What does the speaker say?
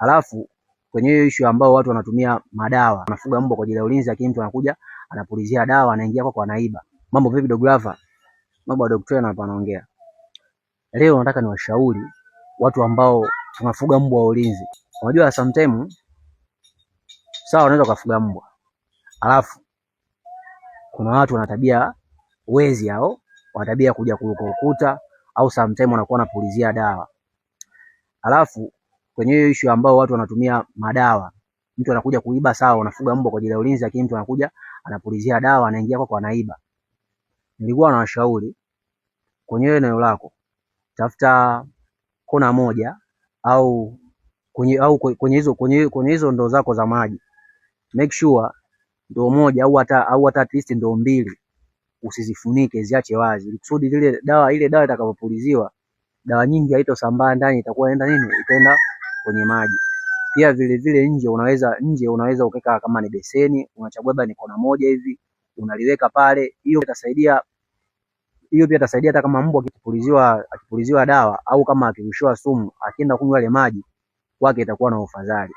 Alafu kwenye hiyo issue ambao watu wanatumia madawa, wanafuga mbwa kwa ajili ya ulinzi, lakini mtu anakuja anapulizia dawa, anaingia kwa anaiba. Mambo vipi dog lover? Mambo ya dog trainer hapa anaongea. Leo nataka niwashauri watu ambao tunafuga mbwa wa ulinzi. Unajua sometimes sawa, unaweza kufuga mbwa. Alafu kuna watu wana tabia wezi hao, wana tabia kuja kuruka ukuta au sometimes wanakuwa wanapulizia dawa. Alafu kwenye hiyo issue ambao watu wanatumia madawa, mtu anakuja kuiba. Sawa, unafuga mbwa kwa ajili ya ulinzi, lakini mtu anakuja anapulizia dawa, anaingia kwa anaiba. Nilikuwa nawashauri kwenye eneo lako, tafuta kona moja au kwenye hizo ndoo zako za maji, make sure ndoo moja au hata at least ndoo mbili usizifunike, ziache wazi, ili kusudi ile dawa itakapopuliziwa, dawa nyingi haitosambaa ndani, itakuwa itaenda kwenye maji. Pia vile vile nje unaweza ukaweka kama ni beseni, unachagua baba ni kona moja hivi, unaliweka pale. Hiyo pia itasaidia hata kama mbwa akipuliziwa dawa au kama akirushiwa sumu, akienda kunywa ile maji kwake itakuwa na ufadhali.